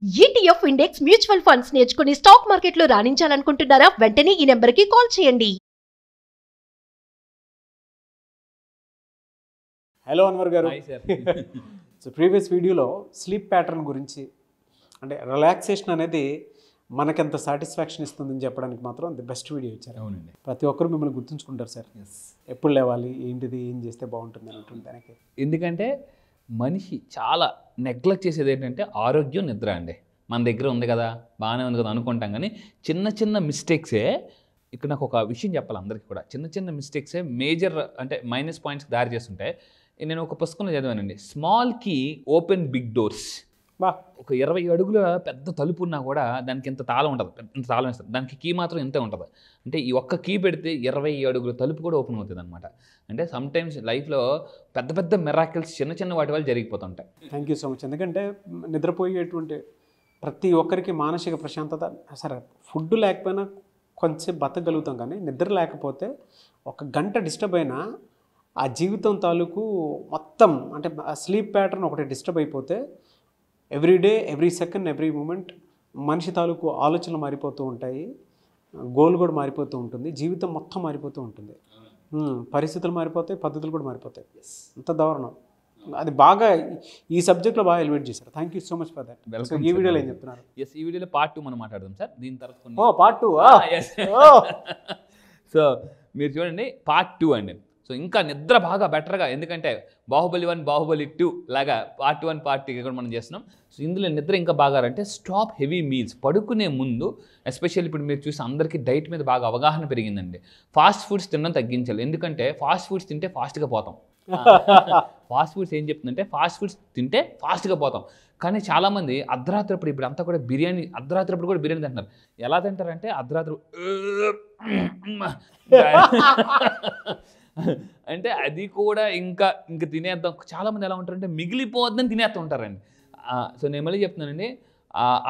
ETF index mutual funds నేర్చుకుని stock మార్కెట్లో రాణించాలనుకుంటున్నారా? వెంటనే ఈ నెంబర్కి కాల్ చేయండి. హలో అన్వర్ గారు. Hi sir. సో ప్రీవియస్ వీడియోలో స్లీప్ ప్యాటర్న్ గురించి అంటే రిలాక్సేషన్ అనేది మనకెంత సాటిస్ఫాక్షన్ ఇస్తుందని చెప్పడానికి మాత్రం ది బెస్ట్ వీడియో ఇచ్చారు. అవునండి. ప్రతి ఒక్కరు మిమ్మల్ని గుర్తుంచుకుంటారు సార్. ఎప్పుడు లేవాలి, ఏంటిది, ఏం చేస్తే బాగుంటుంది అని దానికి. ఎందుకంటే మనిషి చాలా నెగ్లెక్ట్ చేసేది ఏంటంటే ఆరోగ్యం, నిద్ర అండి. మన దగ్గర ఉంది కదా, బాగానే ఉంది కదా అనుకుంటాం, కానీ చిన్న చిన్న మిస్టేక్సే. ఇక్కడ నాకు ఒక విషయం చెప్పాలి అందరికీ కూడా. చిన్న చిన్న మిస్టేక్సే మేజర్ అంటే మైనస్ పాయింట్స్కి దారి చేస్తుంటాయి. నేను ఒక పుస్తకంలో చదివానండి, small key open big doors. బా, ఒక 20 అడుగుల పెద్ద తలుపు ఉన్నా కూడా దానికి ఇంత తాళం ఉంటుంది, ఇంత తాళం ఇస్తారు, దానికి కీ మాత్రం ఇంతే ఉంటుంది. అంటే ఈ ఒక్క కీ పెడితే 20 అడుగుల తలుపు కూడా ఓపెన్ అవుతుంది అనమాట. అంటే సమ్టైమ్స్ లైఫ్లో పెద్ద పెద్ద మిరాకిల్స్ చిన్న చిన్న వాటి వల్ల జరిగిపోతుంటాయి. Thank you so much. ఎందుకంటే నిద్రపోయేటువంటి ప్రతి ఒక్కరికి మానసిక ప్రశాంతత, సరే ఫుడ్ లేకపోయినా కొంచెం బతకగలుగుతాం, కానీ నిద్ర లేకపోతే ఒక గంట డిస్టర్బ్ అయినా ఆ జీవితం తాలూకు మొత్తం అంటే ఆ స్లీప్ ప్యాటర్న్ ఒకటి డిస్టర్బ్ అయిపోతే every day, every second, every moment మనిషి తాలూకు ఆలోచనలు మారిపోతూ ఉంటాయి, గోల్ కూడా మారిపోతూ ఉంటుంది, జీవితం మొత్తం మారిపోతూ ఉంటుంది, పరిస్థితులు మారిపోతాయి, పద్ధతులు కూడా మారిపోతాయి. అంత దారుణం. అది బాగా ఈ సబ్జెక్ట్లో బాగా ఎలివేట్ చేశారు. Thank you so much for that. Welcome. ఈ వీడియోలో ఏం చెప్తున్నారు? ఎస్, ఈ వీడియోలో పార్ట్ 2 మనం మాట్లాడదాం సార్. దీని తర్వాత పార్ట్ 2. సో మీరు చూడండి, పార్ట్ 2 అండి. సో ఇంకా నిద్ర బాగా బెటర్గా, ఎందుకంటే బాహుబలి 1, బాహుబలి 2 లాగా పార్ట్ 1, పార్ట్ 2 కూడా మనం చేస్తున్నాం. సో ఇందులో నిద్ర ఇంకా బాగా అంటే స్టాప్ హెవీ మీల్స్. పడుకునే ముందు ఎస్పెషల్లీ ఇప్పుడు మీరు చూసి అందరికీ డైట్ మీద బాగా అవగాహన పెరిగిందండి. ఫాస్ట్ ఫుడ్స్ తినడం తగ్గించాలి, ఎందుకంటే ఫాస్ట్ ఫుడ్స్ తింటే ఫాస్ట్గా పోతాం. ఫాస్ట్ ఫుడ్స్ ఏం చెప్తుందంటే ఫాస్ట్ ఫుడ్స్ తింటే ఫాస్ట్గా పోతాం. కానీ చాలామంది అర్ధరాత్రి ఇప్పుడు అంతా కూడా బిర్యానీ, అర్ధరాత్రి కూడా బిర్యానీ తింటున్నారు. ఎలా తింటారంటే అర్ధరాత్రి అంటే అది కూడా ఇంకా తినేద్దాం. చాలామంది ఎలా ఉంటారంటే మిగిలిపోద్దని తినేస్తూ ఉంటారండి. సో నేను మళ్ళీ చెప్తున్నానండి,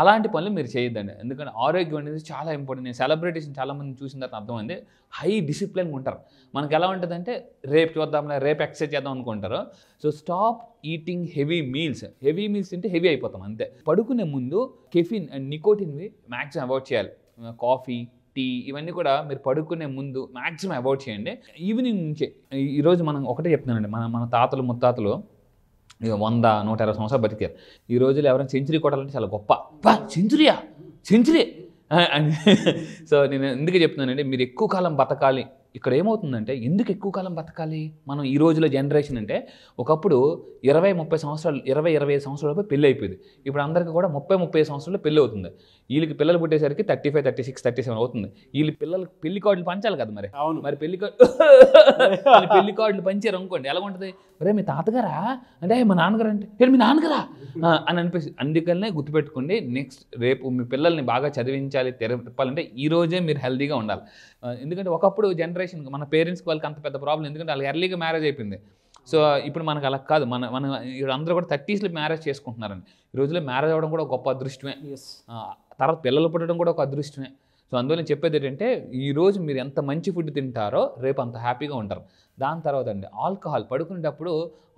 అలాంటి పనులు మీరు చేయొద్దండి. ఎందుకంటే ఆరోగ్యం అనేది చాలా ఇంపార్టెంట్. నేను సెలబ్రిటీస్ని చాలామంది చూసిన తర్వాత అర్థమైంది, హై డిసిప్లిన్గా ఉంటారు. మనకు ఎలా ఉంటుందంటే రేపు చూద్దాంలే, రేపు ఎక్సర్సైజ్ చేద్దాం అనుకుంటారు. So stop eating heavy meals. Heavy meals తింటే హెవీ అయిపోతాం అంతే. పడుకునే ముందు కెఫిన్ అండ్ నికోటిన్వి మ్యాక్సిమం అవాయిడ్ చేయాలి. కాఫీ, టీ ఇవన్నీ కూడా మీరు పడుకునే ముందు మ్యాక్సిమం అవాయిడ్ చేయండి. ఈవినింగ్ నుంచే ఈరోజు మనం ఒకటే చెప్తున్నానండి, మన తాతలు ముత్తాతలు 100-120 సంవత్సరాలు బతికారు. ఈ రోజులు ఎవరైనా సెంచరీ కొట్టాలంటే చాలా గొప్ప. సెంచరీ అని. సో నేను ఎందుకు చెప్తున్నానంటే మీరు ఎక్కువ కాలం బతకాలి. ఇక్కడ ఏమవుతుందంటే ఎందుకు ఎక్కువ కాలం బతకాలి మనం ఈ రోజులో జనరేషన్ అంటే, ఒకప్పుడు 20-30 సంవత్సరాలు, 20-25 సంవత్సరాలపై పెళ్ళి అయిపోయింది. ఇప్పుడు అందరికీ కూడా 30-35 సంవత్సరాల్లో పెళ్ళి అవుతుంది. వీళ్ళకి పిల్లలు పుట్టేసరికి 35, 36, 37 అవుతుంది. వీళ్ళు పిల్లలకి పెళ్లి కార్డులు పంచాలి కదా మరి. మరి పెళ్లి కార్డులు పంచారు అనుకోండి, ఎలా ఉంటుంది? ఒరే మీ తాతగారా అంటే మా నాన్నగారు అంటే మీ నాన్నగారా అని అనిపిస్తుంది. అందుకనే గుర్తుపెట్టుకోండి, నెక్స్ట్ రేపు మీ పిల్లల్ని బాగా చదివించాలి, తిప్పాలంటే ఈ రోజే మీరు హెల్తీగా ఉండాలి. ఎందుకంటే ఒకప్పుడు జనరేషన్ మన పేరెంట్స్కి వాళ్ళకి అంత పెద్ద ప్రాబ్లం, ఎందుకంటే వాళ్ళకి ఎర్లీగా మ్యారేజ్ అయిపోయింది. సో ఇప్పుడు మనకు అలా కాదు, మన అందరూ కూడా 30sలో మ్యారేజ్ చేసుకుంటున్నారండి. ఈ రోజుల్లో మ్యారేజ్ అవ్వడం కూడా గొప్ప అదృష్టమే, తర్వాత పిల్లలు పుట్టడం కూడా ఒక అదృష్టమే. సో అందువల్ల నేను చెప్పేది ఏంటంటే, ఈరోజు మీరు ఎంత మంచి ఫుడ్ తింటారో రేపు అంత హ్యాపీగా ఉంటారు. దాని తర్వాత అండి ఆల్కహాల్. పడుకునేటప్పుడు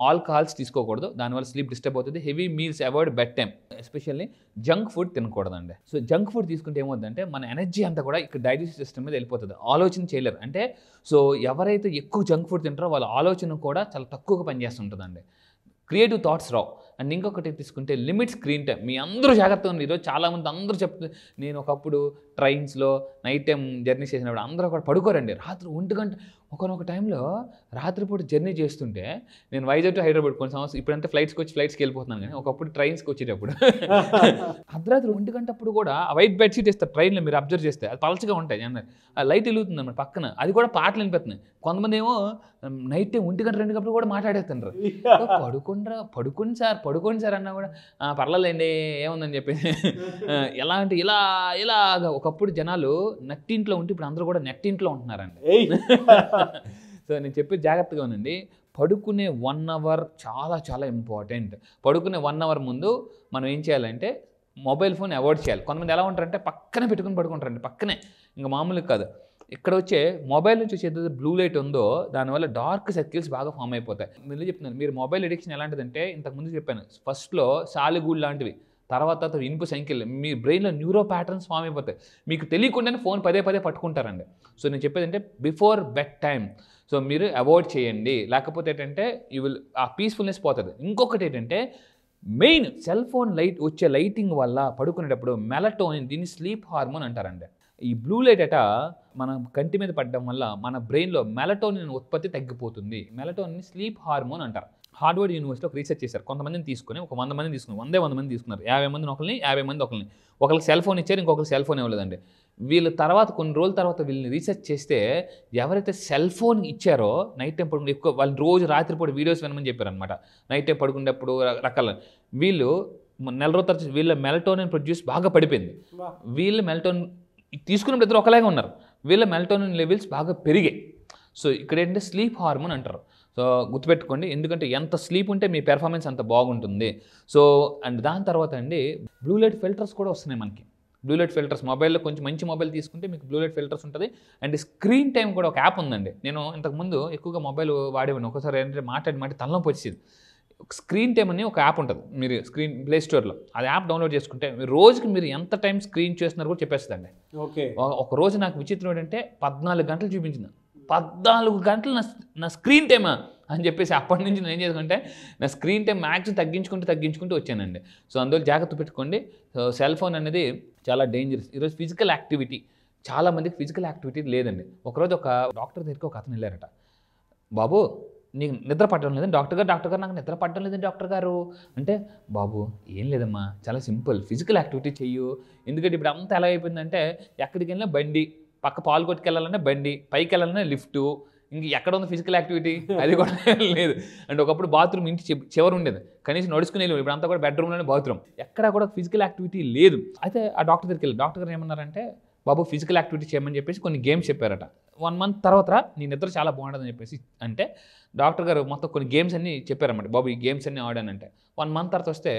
ఆల్కహాల్స్ తీసుకోకూడదు, దానివల్ల స్లీప్ డిస్టర్బ్ అవుతుంది. Heavy meals avoid bed time. Especially junk food తినకూడదండి. సో జంక్ ఫుడ్ తీసుకుంటే ఏమవుతుందంటే మన ఎనర్జీ అంతా కూడా ఇక్కడ డైజెస్టివ్ సిస్టమ్ మీద వెళ్ళిపోతుంది, ఆలోచన చేయలేరు. అంటే సో ఎవరైతే ఎక్కువ జంక్ ఫుడ్ తింటారో వాళ్ళ ఆలోచన కూడా చాలా తక్కువగా పనిచేస్తుంటుందండి, క్రియేటివ్ థాట్స్ రావు. అండ్ ఇంకొకటి తీసుకుంటే లిమిట్ స్క్రీన్ టైం. మీ అందరూ జాగ్రత్తగా ఉంది. ఈరోజు చాలామంది అందరూ చెప్తున్నారు, నేను ఒకప్పుడు ట్రైన్స్లో నైట్ టైం జర్నీ చేసినప్పుడు అందరూ కూడా పడుకోరండి. రాత్రి 1 గంట ఒకనొక టైంలో రాత్రిపూట జర్నీ చేస్తుంటే, నేను వైజాగ్ టు హైదరాబాద్ కొన్ని సంవత్సరం ఇప్పుడంటే ఫ్లైట్స్కి వెళ్ళిపోతున్నాను, కానీ ఒకప్పుడు ట్రైన్స్కి వచ్చేటప్పుడు అర్ధరాత్రి 1 గంట అప్పుడు కూడా వైట్ బెడ్షీట్ ఇస్తారు ట్రైన్లో. మీరు అబ్జర్వ్ చేస్తే అది పలచగా ఉంటాయి, ఆ లైట్ వెలుగుతుంది అన్నమాట పక్కన, అది కూడా పాటలు వినిపిస్తున్నాయి. కొంతమంది ఏమో నైట్ టైం 1 గంట 2 గంటలు కూడా మాట్లాడేస్తున్నారు. పడుకోండి సార్ అన్నా కూడా పర్లేదండి ఏముందని చెప్పి ఎలా అంటే ఇలాగా. ఒకప్పుడు జనాలు నట్టింట్లో ఉంటే ఇప్పుడు అందరూ కూడా నెట్టింట్లో ఉంటున్నారండి. సో నేను చెప్పి జాగ్రత్తగా ఉండండి. పడుకునే 1 అవర్ చాలా చాలా ఇంపార్టెంట్. పడుకునే 1 అవర్ ముందు మనం ఏం చేయాలంటే మొబైల్ ఫోన్ అవాయిడ్ చేయాలి. కొంతమంది ఎలా ఉంటారంటే పక్కనే పెట్టుకుని పడుకుంటారండి, పక్కనే, ఇంకా మామూలుగా కాదు. ఇక్కడ వచ్చే మొబైల్ నుంచి వచ్చే ఏదైతే బ్లూ లైట్ ఉందో దానివల్ల డార్క్ సర్కిల్స్ బాగా ఫామ్ అయిపోతాయి. మీరు చెప్తున్నాను, మీరు మొబైల్ అడిక్షన్ ఎలాంటిదంటే ఇంతకుముందు చెప్పాను, ఫస్ట్లో సాలిగూడ్ లాంటివి, తర్వాత ఇనుపు సంఖ్యలు మీ బ్రెయిన్లో న్యూరో ప్యాటర్న్స్ ఫామ్ అయిపోతాయి. మీకు తెలియకుండానే ఫోన్ పదే పట్టుకుంటారండి. సో నేను చెప్పేది అంటే బిఫోర్ బెడ్ టైం సో మీరు అవాయిడ్ చేయండి, లేకపోతే ఏంటంటే ఆ పీస్ఫుల్నెస్ పోతుంది. ఇంకొకటి ఏంటంటే మెయిన్ సెల్ ఫోన్ వచ్చే లైటింగ్ వల్ల పడుకునేటప్పుడు మెలటోనిన్, దీన్ని స్లీప్ హార్మోన్ అంటారండి. ఈ బ్లూ లైట్ మన కంటి మీద పడడం వల్ల మన బ్రెయిన్లో మెలటోనిన్ ఉత్పత్తి తగ్గిపోతుంది. మెలటోనిన్ స్లీప్ హార్మోన్ అంటారు. హార్వర్డ్ యూనివర్సిటీలో ఒక రీసెర్చ్ చేశారు. కొంతమందిని తీసుకుని ఒక 100 మందిని తీసుకుని 100 మంది తీసుకున్నారు. 50 మందిని ఒకరిని, 50 మంది ఒకరిని. ఒకరికి సెల్ ఫోన్ ఇచ్చారు, ఇంకొకరికి సెల్ ఫోన్ ఇవ్వలేదండి. వీళ్ళు తర్వాత కొన్ని రోజుల తర్వాత వీళ్ళని రీసెర్చ్ చేస్తే ఎవరైతే సెల్ ఫోన్ ఇచ్చారో నైట్ టైం పడుకుని ఎక్కువ వాళ్ళు రోజు రాత్రిపూట వీడియోస్ వినమని చెప్పారనమాట. నైట్ టైం పడుకునేటప్పుడు రకాల వీళ్ళు నెల రోజుల తర్వాత వీళ్ళ మెలటోనిన్ ప్రొడ్యూస్ బాగా పడిపోయింది. వీళ్ళు మెలటోనిన్ తీసుకున్నప్పుడు ఇద్దరు ఒకలాగే ఉన్నారు. వీళ్ళ మెలటోనిన్ లెవెల్స్ బాగా పెరిగాయి. సో ఇక్కడ ఏంటంటే స్లీప్ హార్మోన్ అంటారు. సో గుర్తుపెట్టుకోండి, ఎందుకంటే ఎంత స్లీప్ ఉంటే మీ పెర్ఫార్మెన్స్ అంత బాగుంటుంది. సో అండ్ దాని తర్వాత అండి బ్లూ లైట్ ఫిల్టర్స్ కూడా వస్తున్నాయి మనకి. బ్లూ లైట్ ఫిల్టర్స్ మొబైల్లో కొంచెం మంచి మొబైల్ తీసుకుంటే మీకు బ్లూ లైట్ ఫిల్టర్స్ ఉంటుంది. అండ్ స్క్రీన్ టైం కూడా ఒక యాప్ ఉందండి. నేను ఇంతకుముందు ఎక్కువగా మొబైల్ వాడేవాడిని. ఒకసారి ఏంటంటే మాట్లాడి తలనొప్పి వచ్చేది. స్క్రీన్ టైం అని ఒక యాప్ ఉంటుంది మీరు ప్లే స్టోర్లో. అది యాప్ డౌన్లోడ్ చేసుకుంటే రోజుకి మీరు ఎంత టైం స్క్రీన్ చేస్తున్నారు కూడా చెప్పేస్తుందండి. ఓకే. ఒక రోజు నాకు విచిత్రం ఏంటంటే 14 గంటలు చూపించింది. 14 గంటలు నా స్క్రీన్ టైమా అని చెప్పేసి అప్పటి నుంచి నేను ఏం చేసుకుంటే నా స్క్రీన్ టైం మ్యాక్సిమం తగ్గించుకుంటూ వచ్చానండి. సో అందువల్ల జాగ్రత్త పెట్టుకోండి. సో సెల్ ఫోన్ అనేది చాలా డేంజరస్. ఈరోజు ఫిజికల్ యాక్టివిటీ, చాలామందికి ఫిజికల్ యాక్టివిటీ లేదండి. ఒకరోజు ఒక డాక్టర్ దగ్గరికి ఒక అతను వెళ్ళారట. బాబు నీకు నిద్ర పట్టడం లేదండి. డాక్టర్ గారు నాకు నిద్ర పట్టడం లేదండి డాక్టర్ గారు అంటే, బాబు ఏం లేదమ్మా, చాలా సింపుల్, ఫిజికల్ యాక్టివిటీ చెయ్యు. ఎందుకంటే ఇప్పుడు అంతా ఎలా అయిపోయిందంటే ఎక్కడికి వెళ్ళినా బండి, పక్క పాలు కొట్టుకెళ్ళాలన్నా బండి, పైకి వెళ్ళాలన్నా లిఫ్టు, ఇంక ఎక్కడ ఉంది ఫిజికల్ యాక్టివిటీ? అది కూడా లేదు. అంటే ఒకప్పుడు బాత్రూమ్ ఇంటి చివరి ఉండేది, కనీసం నడుచుకుని వెళ్ళి. ఇప్పుడు అంతా కూడా బెడ్రూమ్లోనే బాత్రూమ్, ఎక్కడ కూడా ఫిజికల్ యాక్టివిటీ లేదు. అయితే ఆ డాక్టర్ దగ్గరికి వెళ్ళి డాక్టర్ గారు ఏమన్నారంటే, బాబు ఫిజికల్ యాక్టివిటీ చేయమని చెప్పేసి కొన్ని గేమ్స్ చెప్పారట. 1 మంత్ తర్వాత నీ నిద్ర చాలా బాగుంటుందని చెప్పేసి అంటే డాక్టర్ గారు మొత్తం కొన్ని గేమ్స్ అన్నీ చెప్పారన్నమాట. బాబు ఈ గేమ్స్ అన్నీ ఆడానంటే 1 మంత్ తర్వాత వస్తే,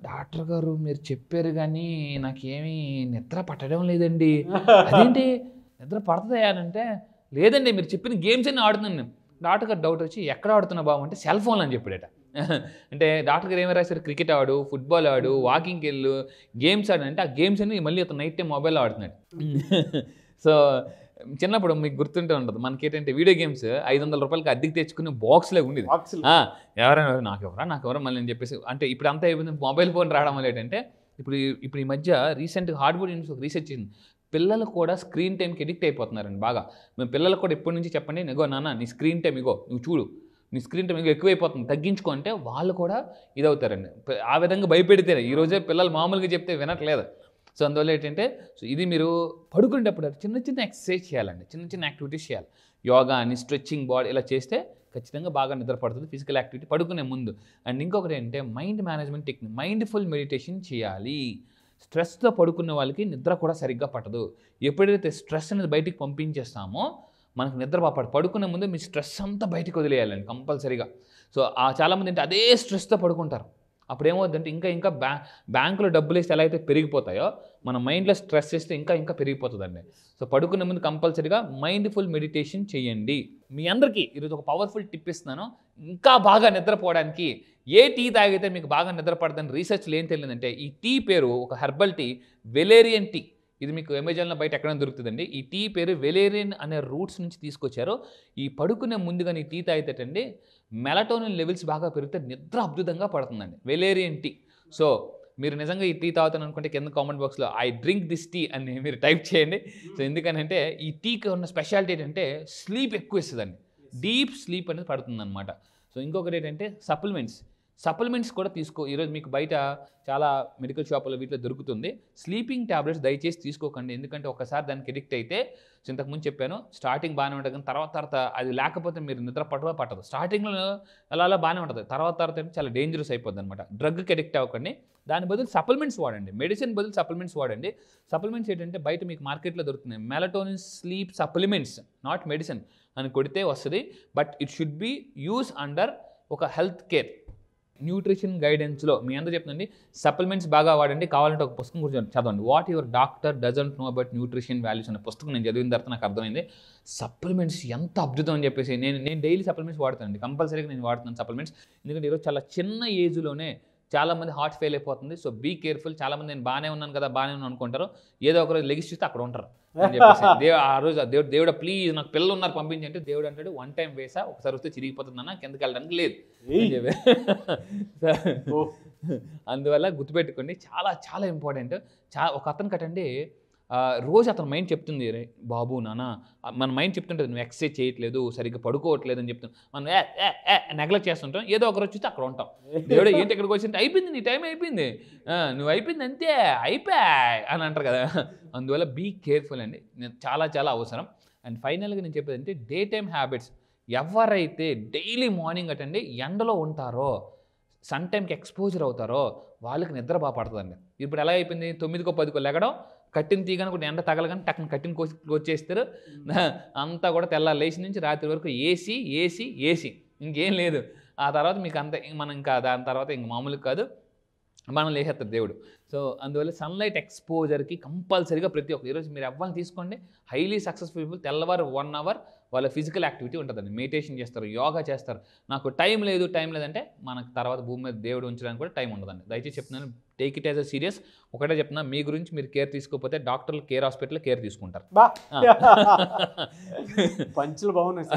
డాక్టర్ గారు మీరు చెప్పారు కానీ నాకేమీ నిద్ర పట్టడం లేదండి. అదేంటి నిద్ర పడుతుందా అంటే, లేదండి మీరు చెప్పిన గేమ్స్ అన్నీ ఆడుతున్నాను. డాక్టర్ గారు డౌట్ వచ్చి, ఎక్కడ ఆడుతున్నా బాబు అంటే, సెల్ ఫోన్లో అని చెప్పాడట. అంటే డాక్టర్ గారు ఏమైనా రాశారు, క్రికెట్ ఆడు, ఫుట్బాల్ ఆడు, వాకింగ్కి వెళ్ళు, గేమ్స్ ఆడు అంటే ఆ గేమ్స్ అన్ని మళ్ళీ అతను నైట్ టైం మొబైల్లో ఆడుతున్నాడు. సో చిన్నప్పుడు మీకు గుర్తుంటే ఉంటుంది, మనకేంటంటే వీడియో గేమ్స్ 500 రూపాయలకి అద్దెకి తెచ్చుకుని బాక్స్లో ఉండేది. ఎవరైనా నాకెవరా మళ్ళీ అని చెప్పేసి. అంటే ఇప్పుడు అంతా అయిపోయింది, మొబైల్ ఫోన్ రావడం వల్ల ఏంటంటే ఇప్పుడు ఈ మధ్య రీసెంట్గా హార్వర్డ్ యూనివర్సిటీ రీసెర్చ్ చేసింది. పిల్లలు కూడా స్క్రీన్ టైంకి ఎడిక్ట్ అయిపోతున్నారండి బాగా. మేము పిల్లలకు కూడా ఎప్పటి నుంచి చెప్పండి, ఇగో నాన్న నీ స్క్రీన్ టైం ఇగో నువ్వు చూడు, నీ స్క్రీన్ టైం ఎక్కువైపోతుంది తగ్గించుకో అంటే వాళ్ళు కూడా ఇదవుతారండి. ఆ విధంగా భయపెడితే ఈరోజే పిల్లలు మామూలుగా చెప్తే వినట్లేదు. సో అందువల్ల ఏంటంటే ఇది మీరు పడుకునేటప్పుడు చిన్న ఎక్సర్సైజ్ చేయాలండి, చిన్న యాక్టివిటీస్ చేయాలి. యోగా అని, స్ట్రెచ్చింగ్, బాడీ ఇలా చేస్తే ఖచ్చితంగా బాగా నిద్ర పడుతుంది, ఫిజికల్ యాక్టివిటీ పడుకునే ముందు. అండ్ ఇంకొకటి ఏంటంటే mind management technique, mindful meditation చేయాలి. స్ట్రెస్తో పడుకున్న వాళ్ళకి నిద్ర కూడా సరిగ్గా పట్టదు. ఎప్పుడైతే స్ట్రెస్ అనేది బయటికి పంపించేస్తామో మనకు నిద్ర పడుకునే ముందు మీ స్ట్రెస్ అంతా బయటికి వదిలేయాలండి కంపల్సరీగా. సో చాలామంది అంటే అదే స్ట్రెస్తో పడుకుంటారు. అప్పుడు ఏమవుతుందంటే ఇంకా బ్యాంకులో డబ్బులు వేస్తే ఎలా అయితే పెరిగిపోతాయో మన మైండ్లో స్ట్రెస్ చేస్తే ఇంకా పెరిగిపోతుందండి. సో పడుకునే ముందు కంపల్సరీగా మైండ్ఫుల్ మెడిటేషన్ చేయండి. మీ అందరికీ ఈరోజు ఒక పవర్ఫుల్ టిప్ ఇస్తున్నాను. ఇంకా బాగా నిద్రపోవడానికి ఏ టీ తాగితే మీకు బాగా నిద్ర పడదని రీసెర్చ్లో ఏం తెలియదంటే, ఈ టీ పేరు ఒక హెర్బల్ టీ, వెలేరియన్ టీ. ఇది మీకు అమెజాన్లో బయట ఎక్కడైనా దొరుకుతుందండి. ఈ టీ పేరు వెలేరియన్ అనే రూట్స్ నుంచి తీసుకొచ్చారు. ఈ పడుకునే ముందుగా ఈ టీ తాగితేటండి మెలటోనిన్ లెవెల్స్ బాగా పెరిగితే నిద్ర అద్భుతంగా పడుతుందండి, వెలేరియన్ టీ. సో మీరు నిజంగా ఈ టీ తాగుతాను అనుకుంటే కింద కామెంట్ బాక్స్లో ఐ డ్రింక్ దిస్ టీ అని మీరు టైప్ చేయండి. సో ఎందుకనంటే ఈ టీకి ఉన్న స్పెషాలిటీ ఏంటంటే స్లీప్ ఎక్కువ ఇస్తుందండి, డీప్ స్లీప్ అనేది పడుతుందన్నమాట. సో ఇంకొకటి ఏంటంటే సప్లిమెంట్స్ కూడా తీసుకో. ఈరోజు మీకు బయట చాలా మెడికల్ షాపుల్లో వీటిలో దొరుకుతుంది. స్లీపింగ్ ట్యాబ్లెట్స్ దయచేసి తీసుకోకండి, ఎందుకంటే ఒకసారి దానికి ఎడిక్ట్ అయితే, ఇంతకుముందు చెప్పాను స్టార్టింగ్ బాగానే ఉంటుంది కానీ తర్వాత అది లేకపోతే మీరు నిద్ర పట్టదు. స్టార్టింగ్లో అలా బాగానే ఉంటుంది, తర్వాత చాలా డేంజరస్ అయిపోద్ది అనమాట. డ్రగ్కి ఎడిక్ట్ అవ్వకండి, దాని బదులు సప్లిమెంట్స్ వాడండి. మెడిసిన్ బదులు సప్లిమెంట్స్ వాడండి. సప్లిమెంట్స్ ఏంటంటే బయట మీకు మార్కెట్లో దొరుకుతున్నాయి, melatonin sleep supplements, not medicine అని కొడితే వస్తుంది. But it should be use under ఒక హెల్త్ కేర్ న్యూట్రిషన్ గైడెన్స్లో. మీ అందరూ చెప్తుందండి సప్లిమెంట్స్ బాగా వాడండి. కావాలంటే ఒక పుస్తకం గురించి చదవండి, what your doctor doesn't know about nutrition values అనే పుస్తకం నేను చదివిన తర్వాత నాకు అర్థమైంది సప్లిమెంట్స్ ఎంత అద్భుతం అని చెప్పేసి. నేను డైలీ సప్లిమెంట్స్ వాడతానండి, కంపల్సరీగా నేను వాడుతున్నాను సప్లిమెంట్స్. ఎందుకంటే ఈరోజు చాలా చిన్న ఏజ్లోనే చాలామంది హార్ట్ ఫెయిల్ అయిపోతుంది. So be careful. చాలామంది నేను బాగానే ఉన్నాను కదా, బాగానే ఉన్నాను అనుకుంటారు. ఏదో ఒకరోజు లెగిసి చూస్తే అక్కడ ఉంటారు అని చెప్పేసి ఆ రోజు దేవుడు ప్లీజ్ నాకు పిల్లలు ఉన్నారు పంపించి అంటే దేవుడు అంటాడు, వన్ టైం వేసా ఒకసారి వస్తే చిరిగిపోతుందన్నా కిందకి వెళ్ళడానికి లేదు అని చెప్పి. అందువల్ల గుర్తుపెట్టుకోండి, చాలా చాలా ఇంపార్టెంట్. ఒక అతను కట్టండి రోజు అతని మైండ్ చెప్తుంది, బాబు నాన్న మన మైండ్ చెప్తుంటుంది నువ్వు ఎక్సర్సైజ్ చేయట్లేదు, సరిగ్గా పడుకోవట్లేదు అని చెప్తాం. మనం నెగ్లెక్ట్ చేస్తుంటాం. ఏదో ఒకరు వచ్చి అక్కడ ఉంటాం. దేవుడు ఏంటి ఇక్కడికి వచ్చి అయిపోయింది, నీ టైం అయిపోయింది, నువ్వు అయిపోయింది అంతే అయిపోయా అని అంటారు కదా. అందువల్ల బీ కేర్ఫుల్ అండి, చాలా చాలా అవసరం. అండ్ ఫైనల్గా నేను చెప్పేది అంటే డే టైమ్ హ్యాబిట్స్. ఎవరైతే డైలీ మార్నింగ్ అటండి ఎండలో ఉంటారో, సన్ టైంకి ఎక్స్పోజర్ అవుతారో వాళ్ళకి నిద్ర బాగా పడుతుందండి. ఇప్పుడు ఎలా అయిపోయింది, 9కో 10కో లెగడం, కట్టిన తీగను కూడా ఎండ తగలగానే టక్కున కట్టిన వచ్చేస్తారు. అంతా కూడా తెల్లారి లేచి నుంచి రాత్రి వరకు ఏసీ ఏసీ ఏసీ, ఇంకేం లేదు. ఆ తర్వాత మీకు అంత మనం ఇంకా దాని తర్వాత ఇంక మామూలు కాదు, మనం లేచేస్తారు దేవుడు. సో అందువల్ల సన్లైట్ ఎక్స్పోజర్కి కంపల్సరీగా ప్రతి ఒక్క ఈరోజు మీరు ఎవ్వరిని తీసుకోండి, హైలీ సక్సెస్ఫుల్ పీపుల్ తెల్లవారు 1 అవర్ వాళ్ళ ఫిజికల్ యాక్టివిటీ ఉంటుందండి. మెడిటేషన్ చేస్తారు, యోగా చేస్తారు. నాకు టైం లేదంటే మనకు తర్వాత భూమి మీద దేవుడు ఉంచడానికి కూడా టైం ఉండదండి. దయచేసి చెప్తున్నాను, take it as a serious. ఒకటే చెప్తున్నా, మీ గురించి మీరు కేర్ తీసుకోకపోతే డాక్టర్లు కేర్ హాస్పిటల్ కేర్ తీసుకుంటారు. పంచులు బాగున్నాయి.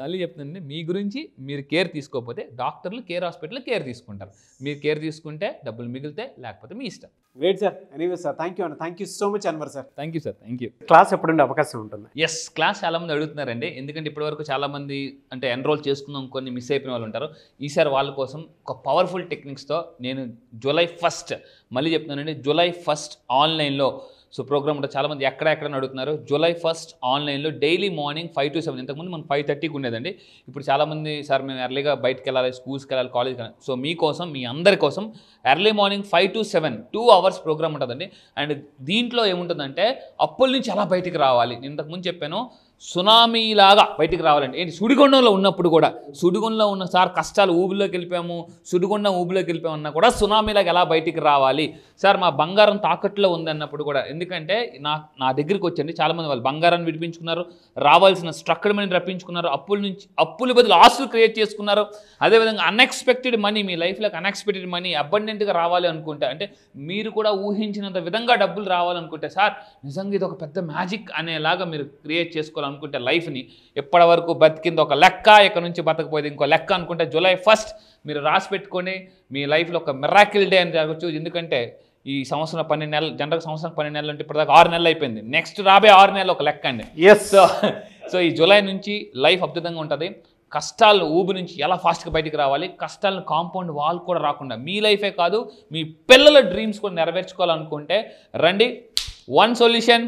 మళ్ళీ చెప్తుందండి, మీ గురించి మీరు కేర్ తీసుకోకపోతే డాక్టర్లు కేర్ హాస్పిటల్ కేర్ తీసుకుంటారు. మీరు కేర్ తీసుకుంటే డబ్బులు మిగిలితే, లేకపోతే మీ ఇష్టం. Great sir. Anyway sir, thank you అండి. Thank you so much Anwar sir. Thank you sir. Thank you. Class ఎప్పుడుండే అవకాశం ఉంటుంది? ఎస్, క్లాస్ చాలామంది అడుగుతున్నారండి. ఎందుకంటే ఇప్పటివరకు చాలామంది అంటే ఎన్రోల్ చేసుకుందాం కొన్ని మిస్ అయిపోయిన వాళ్ళు ఉంటారు. ఈసారి వాళ్ళ కోసం ఒక పవర్ఫుల్ టెక్నిక్స్తో నేను July 1st మళ్ళీ చెప్తున్నానండి, July 1st ఆన్లైన్లో సో ప్రోగ్రామ్ ఉంటుంది. చాలామంది ఎక్కడెక్కడ అడుగుతున్నారు. July 1st ఆన్లైన్లో డైలీ మార్నింగ్ 5 to 7. ఇంతకుముందు మనం 5:30కి ఉండేదండి. ఇప్పుడు చాలామంది సార్ మేము ఎర్లీగా బయటకు వెళ్ళాలి, స్కూల్స్కి వెళ్ళాలి, కాలేజ్కి వెళ్ళాలి. సో మీకోసం, మీ అందరి కోసం early morning 5 to 7 2 hours program ఉంటుందండి. అండ్ దీంట్లో ఏముంటుందంటే అప్పుల నుంచి ఎలా బయటికి రావాలి. నేను ఇంతకుముందు చెప్పాను, సునామీలాగా బయటికి రావాలండి. ఏంటి, సుడిగుండంలో ఉన్నప్పుడు కూడా, సుడిగుండంలో ఉన్న సార్ కష్టాలు ఊబిలోకి వెళ్ళిపోయాము, సుడిగుండం ఊబిలోకి వెళ్ళిపోయామన్నా కూడా సునామీలాగా ఎలా బయటికి రావాలి సార్, మా బంగారం తాకట్లో ఉంది అన్నప్పుడు కూడా. ఎందుకంటే నా దగ్గరికి వచ్చండి చాలామంది, వాళ్ళు బంగారాన్ని విడిపించుకున్నారు, రావాల్సిన స్ట్రక్చర్ మనీ రప్పించుకున్నారు, అప్పుల బదులు ఆస్తులు క్రియేట్ చేసుకున్నారు. అదేవిధంగా అన్ఎక్స్పెక్టెడ్ మనీ, మీ లైఫ్లోకి అన్ఎక్స్పెక్టెడ్ మనీ అబండెంట్గా రావాలి అనుకుంటే, అంటే మీరు కూడా ఊహించినంత విధంగా డబ్బులు రావాలనుకుంటే, సార్ నిజంగా ఇది ఒక పెద్ద మ్యాజిక్ అనేలాగా మీరు క్రియేట్ చేసుకోవాలి అనుకుంటే లైఫ్ని, ఎప్పటి వరకు బతికింది ఒక లెక్క, ఇక్కడ నుంచి బతకపోయేది ఇంకో లెక్క అనుకుంటే July 1st మీరు రాసి పెట్టుకొని మీ లైఫ్లో ఒక మిరాకిల్ డే అని జరగచ్చు. ఎందుకంటే ఈ సంవత్సరం 12 నెలలు, జనరల్ సంవత్సరం 12 నెలలు అంటే ఇప్పటిదాకా 6 నెలలు అయిపోయింది. నెక్స్ట్ రాబోయే 6 నెలలు ఒక లెక్క అండి. సో ఈ జూలై నుంచి లైఫ్ అద్భుతంగా ఉంటుంది. కష్టాలు ఊబి నుంచి ఎలా ఫాస్ట్గా బయటికి రావాలి, కష్టాలను కాంపౌండ్ వాల్ కూడా రాకుండా మీ లైఫే కాదు మీ పిల్లల డ్రీమ్స్ కూడా నెరవేర్చుకోవాలనుకుంటే రండి. One solution,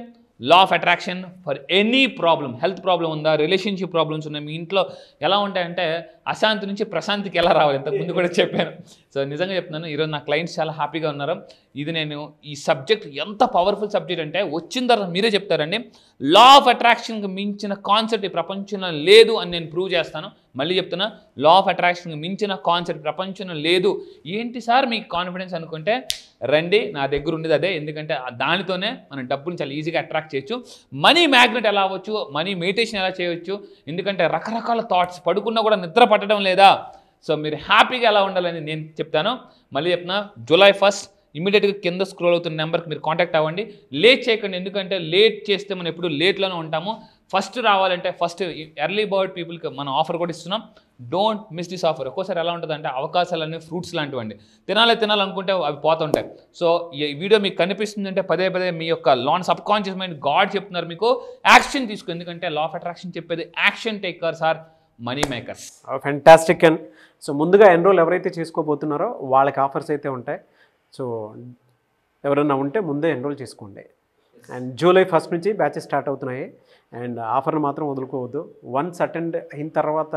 law of attraction for any problem. Health problem ఉందా, రిలేషన్షిప్ ప్రాబ్లమ్స్ ఉన్నాయి, మీ ఇంట్లో ఎలా ఉంటాయంటే అశాంతి నుంచి ప్రశాంతికి ఎలా రావాలి, ఇంతకుముందు కూడా చెప్పాను. సో నిజంగా చెప్తున్నాను, ఈరోజు నా క్లయింట్స్ చాలా హ్యాపీగా ఉన్నారు. ఇది నేను ఈ సబ్జెక్ట్ ఎంత పవర్ఫుల్ సబ్జెక్ట్ అంటే వచ్చిన తర్వాత మీరే చెప్తారండి, లా ఆఫ్ అట్రాక్షన్కి మించిన కాన్సెప్ట్ ఈ ప్రపంచంలో లేదు అని నేను ప్రూవ్ చేస్తాను. మళ్ళీ చెప్తున్నా, లా ఆఫ్ అట్రాక్షన్కి మించిన కాన్సెప్ట్ ప్రపంచంలో లేదు. ఏంటి సార్ మీకు కాన్ఫిడెన్స్ అనుకుంటే రండి, నా దగ్గర ఉండేది అదే. ఎందుకంటే దానితోనే మనం డబ్బుని చాలా ఈజీగా అట్రాక్ట్ చేయొచ్చు. మనీ మ్యాగ్నెట్ ఎలా అవ్వచ్చు, మనీ మెడిటేషన్ ఎలా చేయవచ్చు. ఎందుకంటే రకరకాల థాట్స్, పడుకున్నా కూడా నిద్ర పట్టడం లేదా. సో మీరు హ్యాపీగా ఎలా ఉండాలని నేను చెప్తాను. మళ్ళీ చెప్తున్నా, July 1st ఇమీడియట్గా కింద స్క్రోల్ అవుతున్న నెంబర్కి మీరు కాంటాక్ట్ అవ్వండి. లేట్ చేయకండి, ఎందుకంటే లేట్ చేస్తే మనం ఎప్పుడు లేట్లోనే ఉంటాము. ఫస్ట్ రావాలంటే ఫస్ట్ ఎర్లీ బర్డ్ పీపుల్కి మనం ఆఫర్ కూడా ఇస్తున్నాం. Don't miss this offer. ఒక్కోసారి ఎలా ఉంటుంది అంటే అవకాశాలన్నీ ఫ్రూట్స్ లాంటివండి, తినాలనుకుంటే అవి పోతుంటాయి. సో ఈ వీడియో మీకు కనిపిస్తుందంటే పదే మీ యొక్క సబ్ కాన్షియస్ మైండ్ గాడ్ చెప్తున్నారు మీకు యాక్షన్ తీసుకో. ఎందుకంటే లా ఆఫ్ అట్రాక్షన్ చెప్పేది action takers are money makers. Fantastic. And so ముందుగా ఎన్రోల్ ఎవరైతే చేసుకోబోతున్నారో వాళ్ళకి ఆఫర్స్ అయితే ఉంటాయి. సో ఎవరైనా ఉంటే ముందే ఎన్రోల్ చేసుకోండి. అండ్ July 1st నుంచి బ్యాచెస్ స్టార్ట్ అవుతున్నాయి. అండ్ ఆఫర్ని మాత్రం వదులుకోవద్దు. వన్స్ అటెండ్ అయిన తర్వాత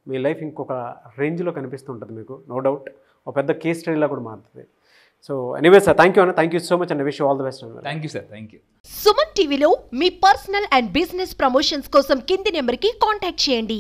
మీ లైఫ్ ఇంకొక రేంజ్లో కనిపిస్తుంటుంది మీకు, నో డౌట్. ఒక పెద్ద కేస్ స్టడీలా కూడా మారుతుంది. So anyway sir, thank you అన్న, thank you so much and wish all the best. Thank you sir. Thank you. Suman టీవీలో మీ పర్సనల్ అండ్ బిజినెస్ ప్రమోషన్స్ కోసం కింది నెంబర్కి కాంటాక్ట్ చేయండి.